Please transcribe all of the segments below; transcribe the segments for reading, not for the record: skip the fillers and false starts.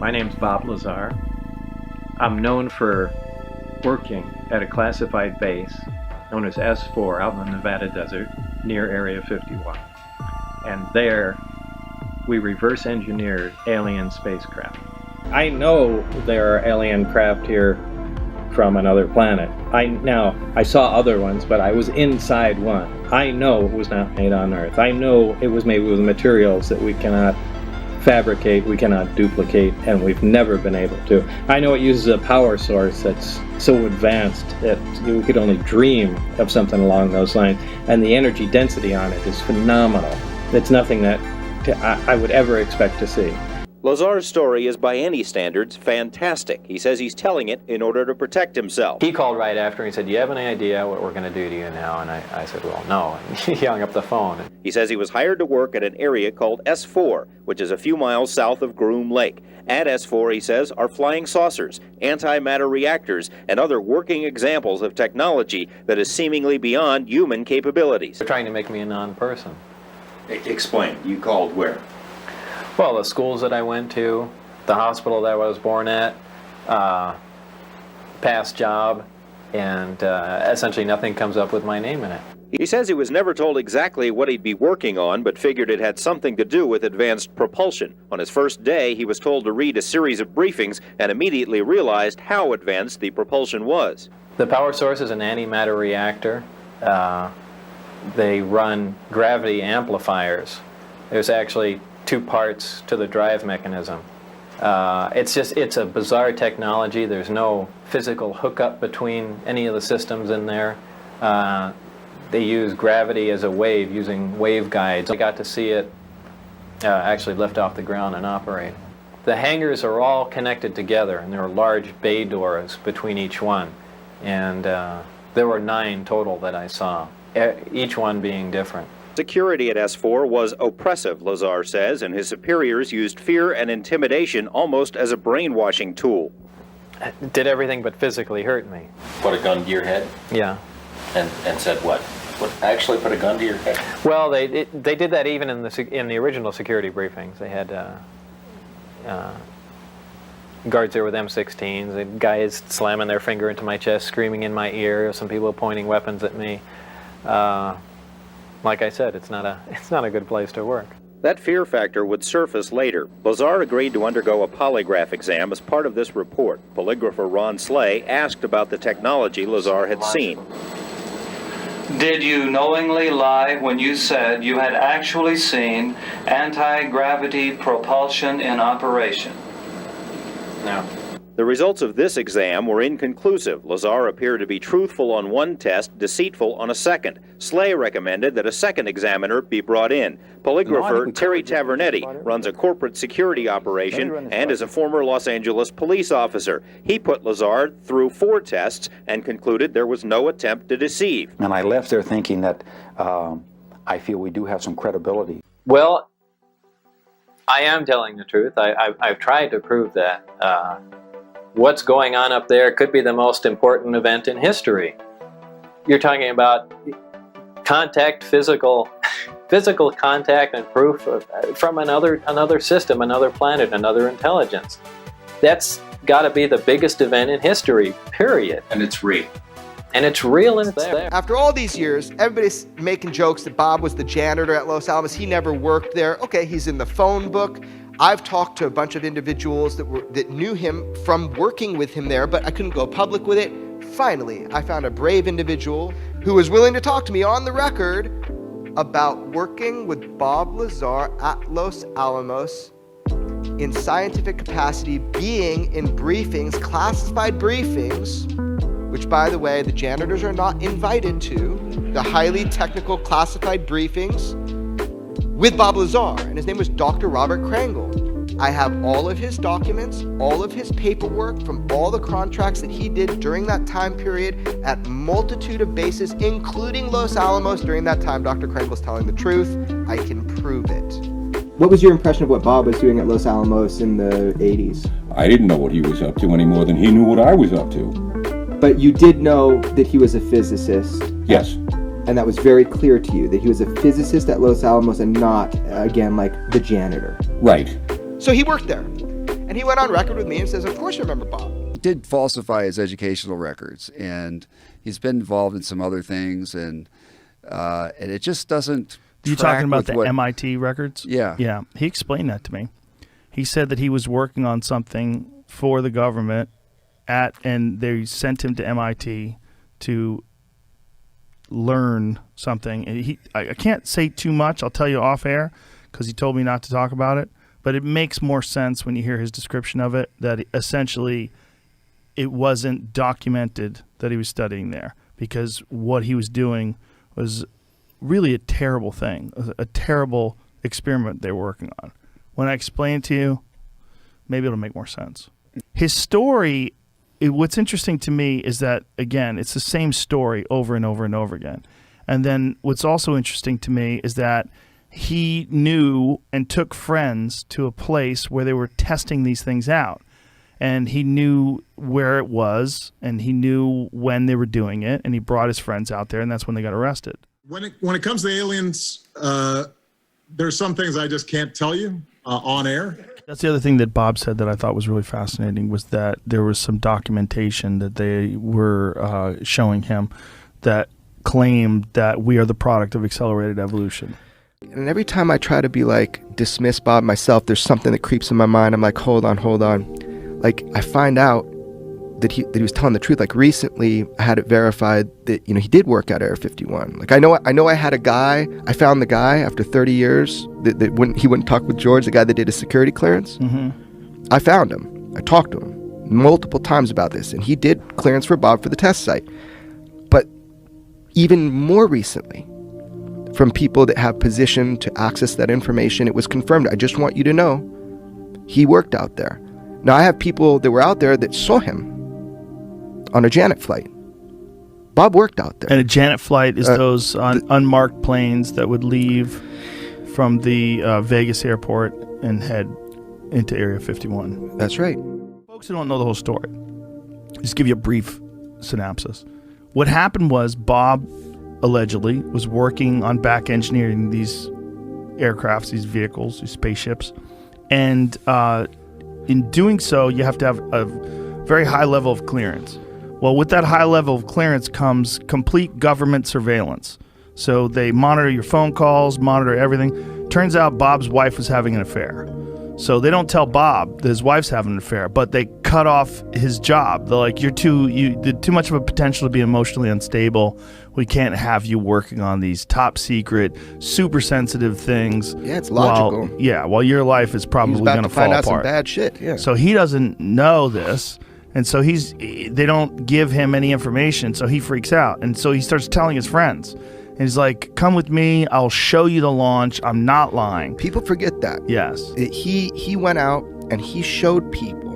My name's Bob Lazar. I'm known for working at a classified base known as S4 out in the Nevada desert near Area 51. And there, we reverse engineered alien spacecraft. I know there are alien craft here from another planet. I saw other ones, but I was inside one. I know it was not made on Earth. I know it was made with materials that we cannot fabricate, we cannot duplicate, and we've never been able to. I know it uses a power source that's so advanced that we could only dream of something along those lines, and the energy density on it is phenomenal. It's nothing that I would ever expect to see. Lazar's story is, by any standards, fantastic. He says he's telling it in order to protect himself. He called right after and he said, "Do you have any idea what we're going to do to you now?" And I said, "Well, no." And he hung up the phone. He says he was hired to work at an area called S4, which is a few miles south of Groom Lake. At S4, he says, are flying saucers, antimatter reactors, and other working examples of technology that is seemingly beyond human capabilities. They're trying to make me a non-person. Explain. You called where? Well, the schools that I went to, the hospital that I was born at, past job, and essentially nothing comes up with my name in it. He says he was never told exactly what he'd be working on, but figured it had something to do with advanced propulsion. On his first day, he was told to read a series of briefings and immediately realized how advanced the propulsion was. The power source is an antimatter reactor. They run gravity amplifiers. There's actually two parts to the drive mechanism. It's a bizarre technology. There's no physical hookup between any of the systems in there. They use gravity as a wave using waveguides. I got to see it actually lift off the ground and operate. The hangars are all connected together, and there are large bay doors between each one. And there were 9 total that I saw, each one being different. Security at S4 was oppressive, Lazar says, and his superiors used fear and intimidation almost as a brainwashing tool. It did everything but physically hurt me. Put a gun to your head? Yeah. And said what? Actually put a gun to your head? Well, they did that even in the original security briefings. They had guards there with M16s, and guys slamming their finger into my chest, screaming in my ear, some people pointing weapons at me. Like I said, it's not a good place to work. That fear factor would surface later. Lazar agreed to undergo a polygraph exam as part of this report. Polygrapher Ron Slay asked about the technology Lazar had seen. Did you knowingly lie when you said you had actually seen anti-gravity propulsion in operation? No. The results of this exam were inconclusive. Lazar appeared to be truthful on one test, deceitful on a second. Slay recommended that a second examiner be brought in. Polygrapher Terry Tavernetti runs a corporate security operation and is a former Los Angeles police officer. He put Lazar through 4 tests and concluded there was no attempt to deceive. And I left there thinking that I feel we do have some credibility. Well, I am telling the truth. I've tried to prove that. What's going on up there could be the most important event in history. You're talking about contact, physical contact and proof from another system, another planet, another intelligence. That's got to be the biggest event in history, period. And it's real. And it's real and it's there. After all these years, everybody's making jokes that Bob was the janitor at Los Alamos. He never worked there. Okay, he's in the phone book. I've talked to a bunch of individuals that knew him from working with him there, but I couldn't go public with it. Finally, I found a brave individual who was willing to talk to me on the record about working with Bob Lazar at Los Alamos in scientific capacity, being in briefings, classified briefings, which, by the way, the janitors are not invited to, the highly technical classified briefings with Bob Lazar, and his name was Dr. Robert Krangle. I have all of his documents, all of his paperwork from all the contracts that he did during that time period at multitude of bases, including Los Alamos. During that time, Dr. Krangle's telling the truth. I can prove it. What was your impression of what Bob was doing at Los Alamos in the 80s? I didn't know what he was up to any more than he knew what I was up to. But you did know that he was a physicist? Yes. And that was very clear to you, that he was a physicist at Los Alamos and not, again, like the janitor. Right. So he worked there. And he went on record with me and says, of course you remember Bob. He did falsify his educational records, and he's been involved in some other things, and it just doesn't. You talking about the MIT records? Yeah. Yeah. He explained that to me. He said that he was working on something for the government and they sent him to MIT to learn something. And I can't say too much. I'll tell you off air because he told me not to talk about it. But it makes more sense when you hear his description of it, that essentially it wasn't documented that he was studying there, because what he was doing was really a terrible thing, a terrible experiment they were working on. When I explain it to you, maybe it'll make more sense. His story, what's interesting to me is that, again, it's the same story over and over and over again. And then what's also interesting to me is that he knew and took friends to a place where they were testing these things out. And he knew where it was, and he knew when they were doing it, and he brought his friends out there, and that's when they got arrested. When it comes to aliens, there's some things I just can't tell you on air. That's the other thing that Bob said that I thought was really fascinating, was that there was some documentation that they were showing him that claimed that we are the product of accelerated evolution. And every time I try to be like, dismiss Bob myself, there's something that creeps in my mind. I'm like, hold on. Like, I find out that he was telling the truth. Like, recently I had it verified that, he did work at Area 51. Like, I know I had a guy, I found the guy after 30 years that he wouldn't talk with George, the guy that did his security clearance. Mm-hmm. I found him. I talked to him multiple times about this, and he did clearance for Bob for the test site. But even more recently, from people that have position to access that information, it was confirmed. I just want you to know, he worked out there. Now, I have people that were out there that saw him on a Janet flight. Bob worked out there. And a Janet flight is those unmarked planes that would leave from the Vegas airport and head into Area 51. That's right. Folks who don't know the whole story, just give you a brief synopsis. What happened was Bob allegedly was working on back engineering these aircrafts, these vehicles, these spaceships. And in doing so, you have to have a very high level of clearance. Well, with that high level of clearance comes complete government surveillance. So they monitor your phone calls, monitor everything. Turns out Bob's wife was having an affair. So they don't tell Bob that his wife's having an affair, but they cut off his job. They're like, you did too much of a potential to be emotionally unstable. We can't have you working on these top secret, super sensitive things. Yeah, it's logical. While your life is probably going to fall apart. Find out some bad shit. Yeah. So he doesn't know this, and so they don't give him any information. So he freaks out, and so he starts telling his friends. And he's like, come with me, I'll show you the launch, I'm not lying. People forget that. Yes. He went out and he showed people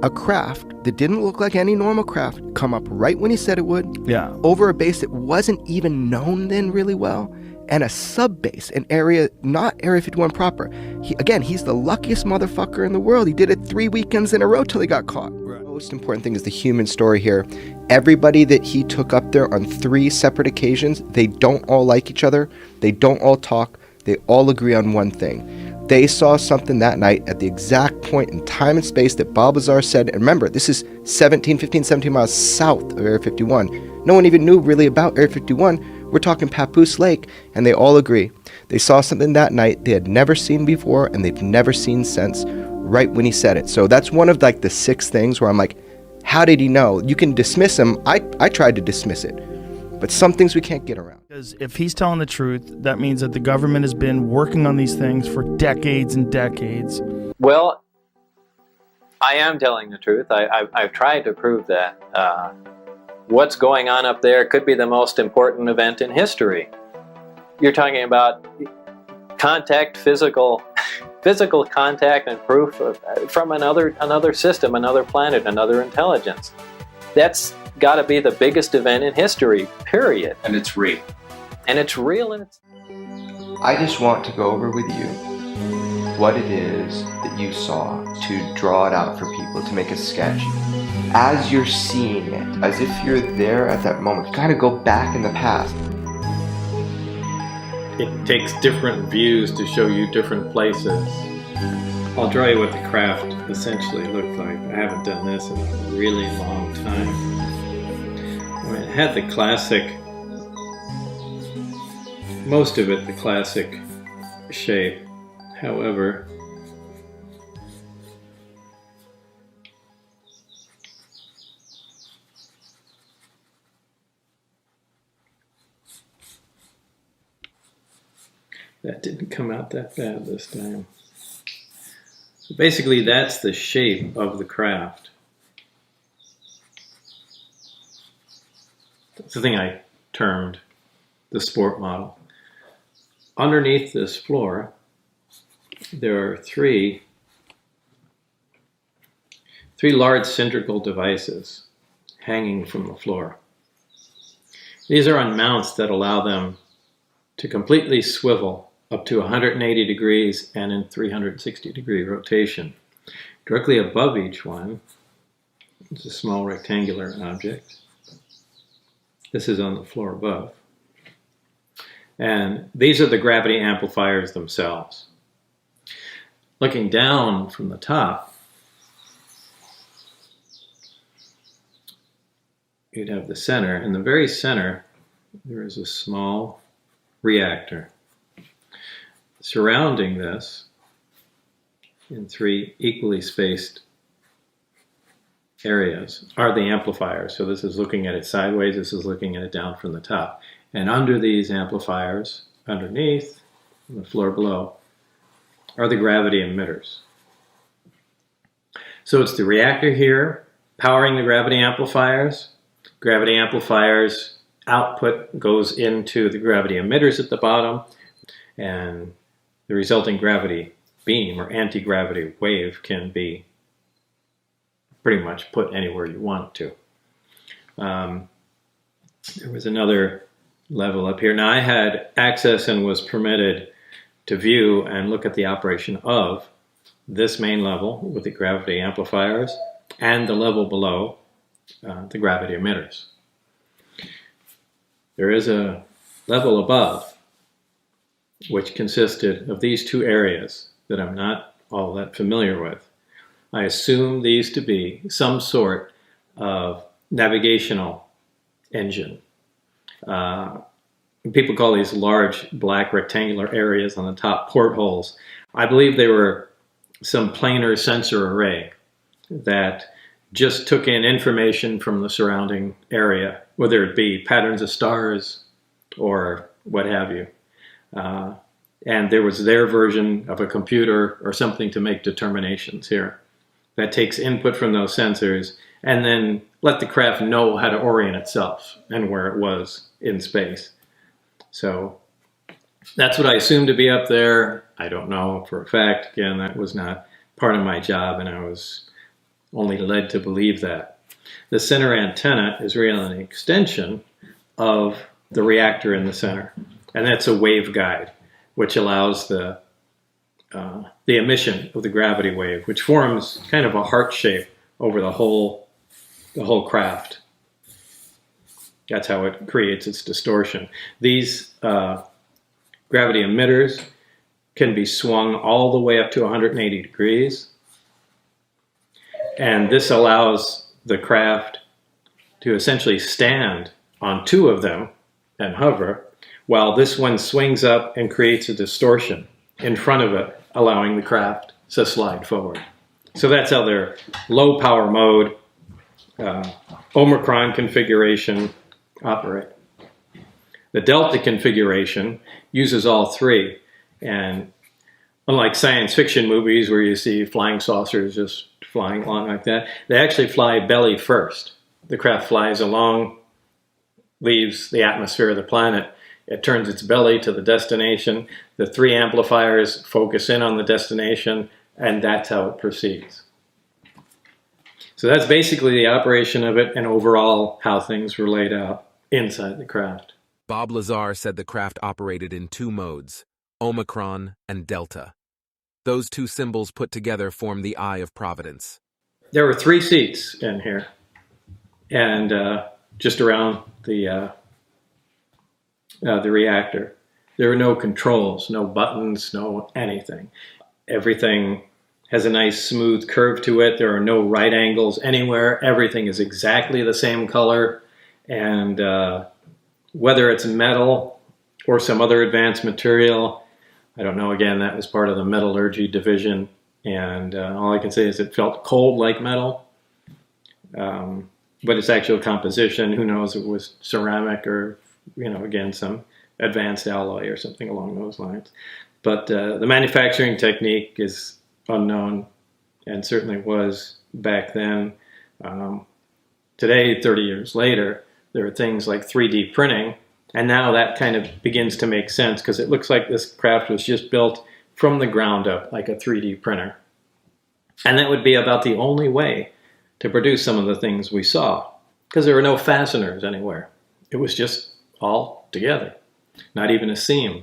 a craft that didn't look like any normal craft come up right when he said it would. Yeah. Over a base that wasn't even known then really well, and a sub-base, an area, not Area 51 proper. He's the luckiest motherfucker in the world. He did it 3 weekends in a row till he got caught. Right. The most important thing is the human story here. Everybody that he took up there on 3 separate occasions, they don't all like each other. They don't all talk. They all agree on one thing. They saw something that night at the exact point in time and space that Bob Lazar said. And remember, this is 17 miles south of Area 51. No one even knew really about Area 51. We're talking Papoose Lake, and they all agree. They saw something that night they had never seen before, and they've never seen since, right when he said it. So that's one of like the 6 things where I'm like, how did he know? You can dismiss him. I tried to dismiss it. But some things we can't get around. Because if he's telling the truth, that means that the government has been working on these things for decades and decades. Well, I am telling the truth. I've tried to prove that. What's going on up there could be the most important event in history. You're talking about contact, physical contact and proof from another system, another planet, another intelligence. That's got to be the biggest event in history, period. And it's real. And it's real. I just want to go over with you what it is that you saw, to draw it out for people, to make a sketch. As you're seeing it, as if you're there at that moment, kind of go back in the past. It takes different views to show you different places. I'll draw you what the craft essentially looked like. I haven't done this in a really long time. I mean, it had the classic, most of it the classic shape. However, that didn't come out that bad this time. So basically, that's the shape of the craft. That's the thing I termed the sport model. Underneath this floor, there are three large cylindrical devices hanging from the floor. These are on mounts that allow them to completely swivel up to 180 degrees and in 360-degree rotation. Directly above each one is a small rectangular object. This is on the floor above. And these are the gravity amplifiers themselves. Looking down from the top, you'd have the center. In the very center, there is a small reactor. Surrounding this, in three equally spaced areas, are the amplifiers. So this is looking at it sideways, this is looking at it down from the top. And under these amplifiers, underneath, on the floor below, are the gravity emitters. So it's the reactor here, powering the gravity amplifiers. Gravity amplifiers output goes into the gravity emitters at the bottom, and the resulting gravity beam or anti-gravity wave can be pretty much put anywhere you want it to. There was another level up here. Now I had access and was permitted to view and look at the operation of this main level with the gravity amplifiers and the level below the gravity emitters. There is a level above which consisted of these two areas that I'm not all that familiar with. I assume these to be some sort of navigational engine. People call these large black rectangular areas on the top portholes. I believe they were some planar sensor array that just took in information from the surrounding area, whether it be patterns of stars or what have you. And there was their version of a computer or something to make determinations here that takes input from those sensors and then let the craft know how to orient itself and where it was in space. So that's what I assumed to be up there. I don't know for a fact. Again, that was not part of my job, and I was only led to believe that. The center antenna is really an extension of the reactor in the center, and that's a waveguide, which allows the emission of the gravity wave, which forms kind of a heart shape over the whole craft. That's how it creates its distortion. These gravity emitters can be swung all the way up to 180 degrees. And this allows the craft to essentially stand on two of them and hover, while this one swings up and creates a distortion in front of it, allowing the craft to slide forward. So that's how their low power mode, Omicron configuration operate. The Delta configuration uses all three, and unlike science fiction movies where you see flying saucers just flying along like that, they actually fly belly first. The craft flies along, leaves the atmosphere of the planet, it turns its belly to the destination, the three amplifiers focus in on the destination, and that's how it proceeds. So that's basically the operation of it and overall how things were laid out inside the craft. Bob Lazar said the craft operated in two modes, Omicron and Delta. Those two symbols put together form the Eye of Providence. There were 3 seats in here, and just around the reactor. There were no controls, no buttons, no anything. Everything has a nice smooth curve to it. There are no right angles anywhere. Everything is exactly the same color. And whether it's metal or some other advanced material, I don't know. Again, that was part of the metallurgy division. And all I can say is it felt cold like metal. But its actual composition, who knows, it was ceramic or, again, some advanced alloy or something along those lines. But the manufacturing technique is unknown, and certainly was back then. Today, 30 years later, there are things like 3D printing, and now that kind of begins to make sense because it looks like this craft was just built from the ground up, like a 3D printer. And that would be about the only way to produce some of the things we saw, because there were no fasteners anywhere. It was just all together, not even a seam.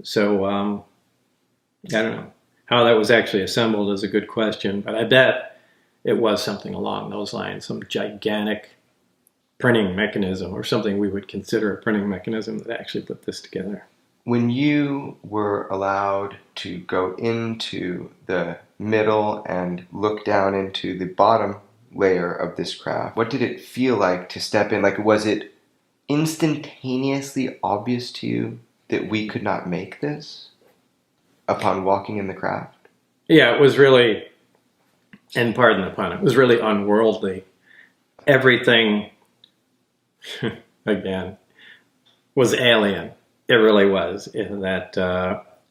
So, I don't know. How that was actually assembled is a good question, but I bet it was something along those lines, some gigantic printing mechanism or something we would consider a printing mechanism that actually put this together. When you were allowed to go into the middle and look down into the bottom layer of this craft, what did it feel like to step in? Like, was it instantaneously obvious to you that we could not make this upon walking in the craft? Yeah, it was really, and pardon the pun, it was really unworldly. Everything, again, was alien. It really was. In that,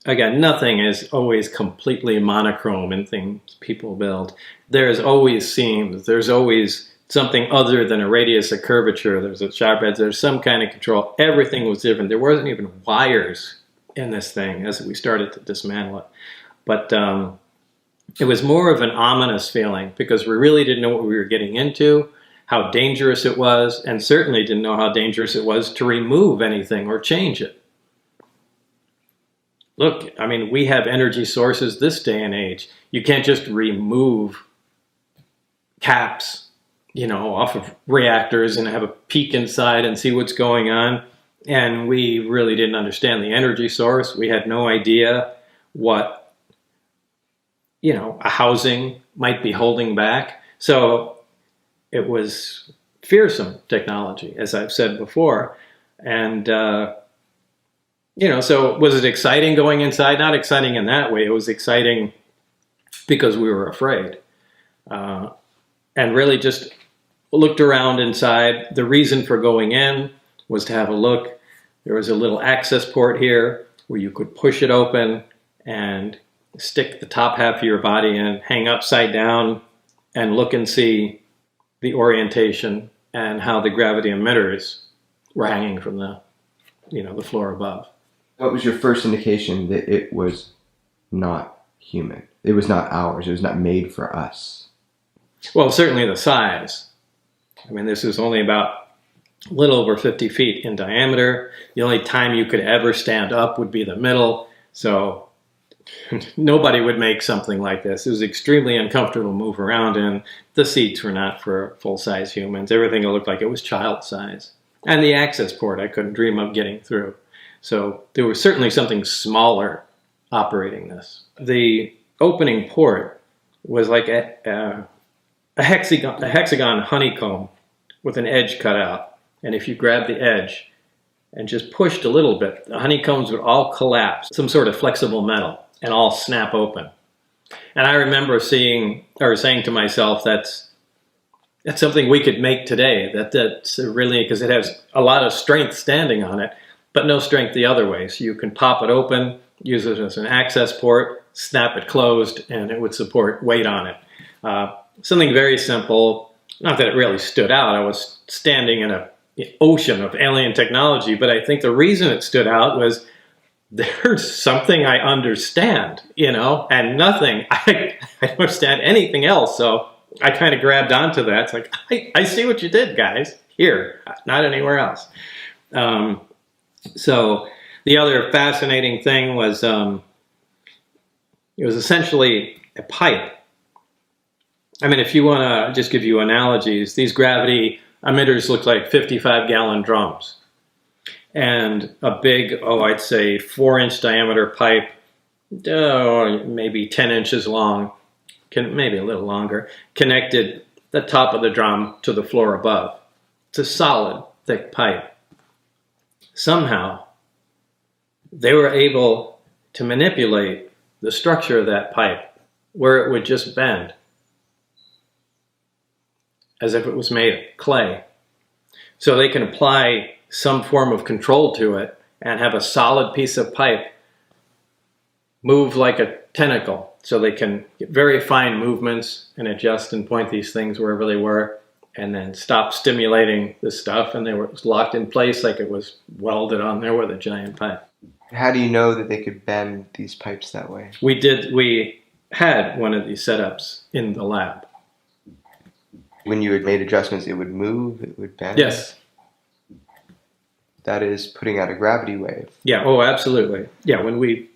again, nothing is always completely monochrome in things people build. There's always seams. There's always something other than a radius of curvature. There's a sharp edge. There's some kind of control. Everything was different. There wasn't even wires in this thing as we started to dismantle it. But it was more of an ominous feeling because we really didn't know what we were getting into, how dangerous it was, and certainly didn't know how dangerous it was to remove anything or change it. Look, I mean, we have energy sources this day and age. You can't just remove caps, off of reactors and have a peek inside and see what's going on. And we really didn't understand the energy source. We had no idea what, a housing might be holding back. So it was fearsome technology, as I've said before. And, so was it exciting going inside? Not exciting in that way. It was exciting because we were afraid. And really just looked around inside. The reason for going in was to have a look. There was a little access port here where you could push it open and stick the top half of your body in, hang upside down, and look and see the orientation and how the gravity emitters were hanging from the floor above. What was your first indication that it was not human? It was not ours. It was not made for us. Well, certainly the size. I mean, this is only about a little over 50 feet in diameter. The only time you could ever stand up would be the middle. So nobody would make something like this. It was extremely uncomfortable to move around in. The seats were not for full-size humans. Everything looked like it was child size. And the access port, I couldn't dream of getting through. So there was certainly something smaller operating this. The opening port was like a hexagon honeycomb with an edge cut out. And if you grabbed the edge and just pushed a little bit, the honeycombs would all collapse, some sort of flexible metal, and all snap open. And I remember saying to myself, that's something we could make today. That's really, because it has a lot of strength standing on it, but no strength the other way. So you can pop it open, use it as an access port, snap it closed, and it would support weight on it. Something very simple. Not that it really stood out. I was standing in an ocean of alien technology, but I think the reason it stood out was there's something I understand, and nothing. I don't understand anything else. So I kind of grabbed onto that. It's like, I see what you did, guys. Here, not anywhere else. So the other fascinating thing was it was essentially a pipe. I mean, if you want to just give you analogies, these gravity emitters look like 55-gallon drums. And a big, I'd say 4-inch diameter pipe, maybe 10 inches long, maybe a little longer, connected the top of the drum to the floor above. It's a solid, thick pipe. Somehow, they were able to manipulate the structure of that pipe where it would just bend, as if it was made of clay. So they can apply some form of control to it and have a solid piece of pipe move like a tentacle. So they can get very fine movements and adjust and point these things wherever they were, and then stop stimulating the stuff, and they were locked in place like it was welded on there with a giant pipe. How do you know that they could bend these pipes that way? We had one of these setups in the lab. When you had made adjustments, it would move, it would bend? Yes. That is putting out a gravity wave. Yeah, oh, absolutely. Yeah, when we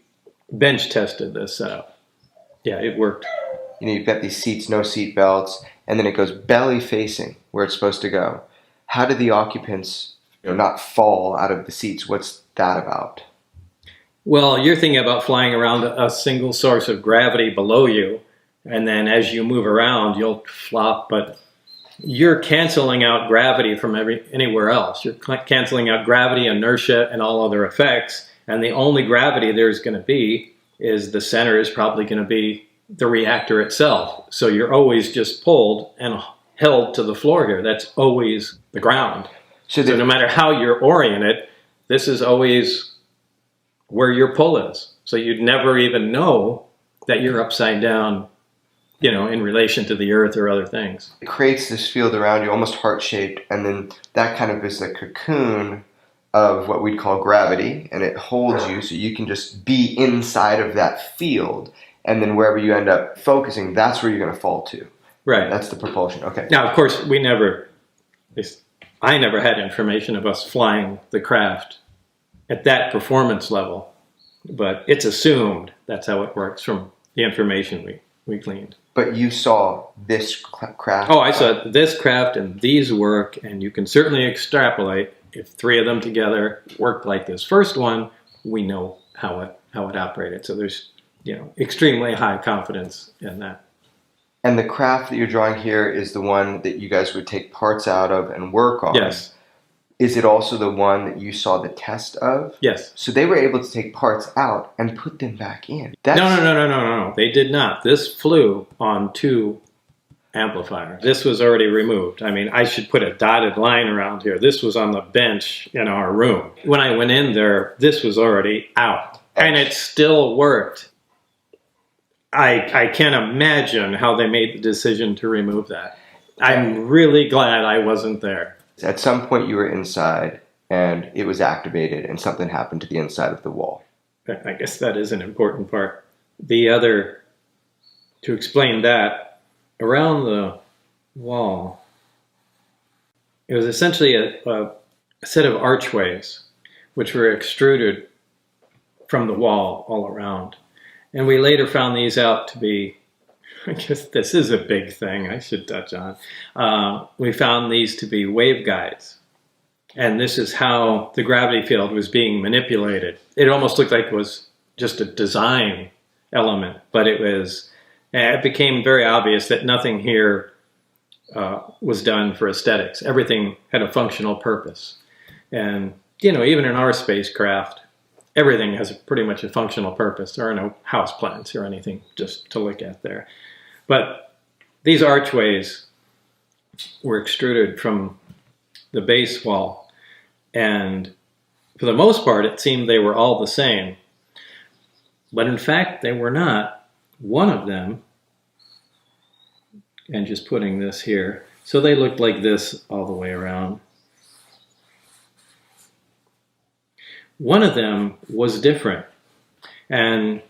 bench tested this setup, yeah, it worked. You know, you've got these seats, no seat belts, and then it goes belly facing where it's supposed to go. How do the occupants, not fall out of the seats? What's that about? Well, you're thinking about flying around a single source of gravity below you, and then as you move around, you'll flop, but you're canceling out gravity from anywhere else. You're canceling out gravity, inertia, and all other effects, and the only gravity there's going to be is the center is probably going to be the reactor itself. So you're always just pulled and held to the floor here. That's always the ground. So no matter how you're oriented, this is always where your pull is. So you'd never even know that you're upside down, in relation to the earth or other things. It creates this field around you, almost heart-shaped, and then that kind of is a cocoon of what we'd call gravity, and it holds you so you can just be inside of that field, and then wherever you end up focusing, that's where you're going to fall to. Right. That's the propulsion. Okay. Now, of course, I never had information of us flying the craft at that performance level, but it's assumed that's how it works from the information we gleaned. But you saw this craft? Oh, I saw this craft and these work, and you can certainly extrapolate if three of them together worked like this first one, we know how it operated. So there's extremely high confidence in that. And the craft that you're drawing here is the one that you guys would take parts out of and work on? Yes. Is it also the one that you saw the test of? Yes. So they were able to take parts out and put them back in? No. They did not. This flew on 2 amplifiers. This was already removed. I mean, I should put a dotted line around here. This was on the bench in our room. When I went in there, this was already out. And it still worked. I can't imagine how they made the decision to remove that. I'm really glad I wasn't there. At some point you were inside and it was activated and something happened to the inside of the wall. I guess that is an important part. To explain that, around the wall, it was essentially a set of archways which were extruded from the wall all around. And we later found these out to be, I guess this is a big thing I should touch on. We found these to be waveguides. And this is how the gravity field was being manipulated. It almost looked like it was just a design element, but it became very obvious that nothing here was done for aesthetics. Everything had a functional purpose. And, even in our spacecraft, everything has pretty much a functional purpose. There are no house plants or anything just to look at there. But these archways were extruded from the base wall, and for the most part it seemed they were all the same. But in fact they were not. One of them, and just putting this here, so they looked like this all the way around. One of them was different, and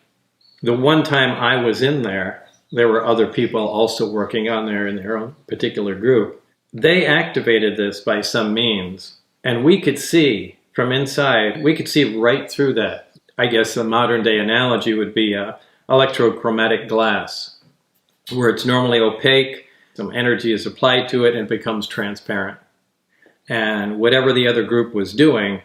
the one time I was in there were other people also working on there in their own particular group. They activated this by some means, and we could see from inside, we could see right through that. I guess the modern day analogy would be electrochromatic glass, where it's normally opaque, some energy is applied to it and it becomes transparent. And whatever the other group was doing,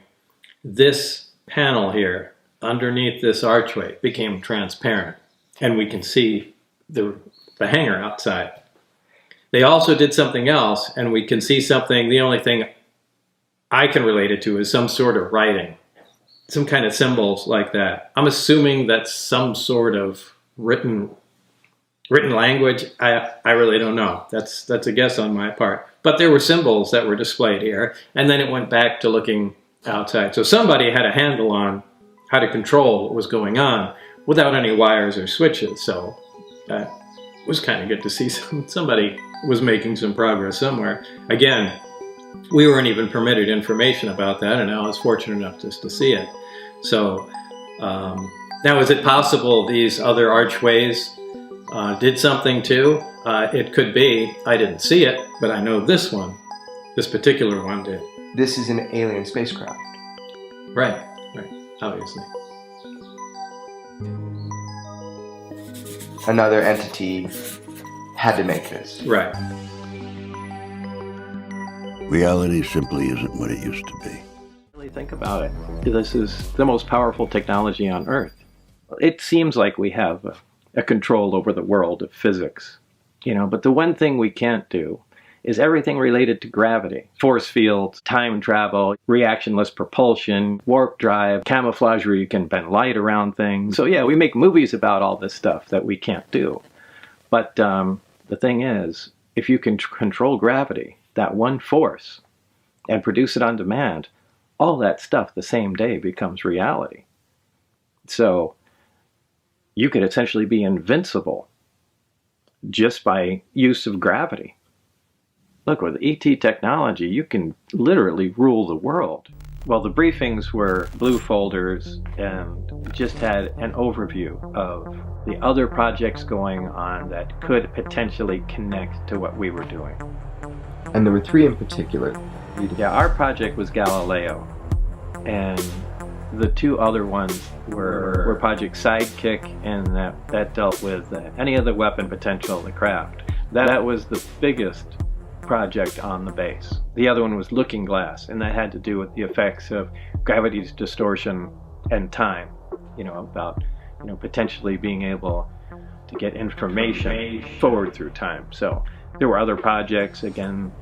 this panel here underneath this archway became transparent, and we can see the the hangar outside. They also did something else, and we can see something. The only thing I can relate it to is some sort of writing, some kind of symbols like that. I'm assuming that's some sort of written language. I really don't know. That's a guess on my part. But there were symbols that were displayed here, and then it went back to looking outside. So somebody had a handle on how to control what was going on without any wires or switches. So that was kind of good to see. Somebody was making some progress somewhere. Again, we weren't even permitted information about that, and I was fortunate enough just to see it. So now, is it possible these other archways did something too? It could be. I didn't see it, but I know this particular one did. This is an alien spacecraft. Right, obviously. Another entity had to make this. Right. Reality simply isn't what it used to be. Really think about it. This is the most powerful technology on Earth. It seems like we have a control over the world of physics, but the one thing we can't do is everything related to gravity. Force fields, time travel, reactionless propulsion, warp drive, camouflage where you can bend light around things. So yeah, we make movies about all this stuff that we can't do. But the thing is, if you can control gravity, that one force, and produce it on demand, all that stuff the same day becomes reality. So you could essentially be invincible just by use of gravity. Look, with ET technology, you can literally rule the world. Well, the briefings were blue folders and just had an overview of the other projects going on that could potentially connect to what we were doing. And there were 3 in particular. Yeah, our project was Galileo, and the 2 other ones were Project Sidekick, and that dealt with any other weapon potential of the craft. That was the biggest project on the base. The other one was Looking Glass, and that had to do with the effects of gravity's distortion and time, about potentially being able to get information forward through time. So there were other projects, again,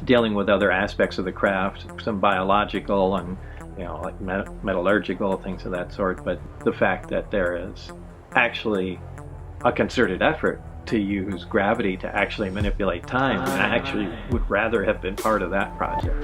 dealing with other aspects of the craft, some biological and like metallurgical, things of that sort. But the fact that there is actually a concerted effort to use gravity to actually manipulate time, and I actually would rather have been part of that project.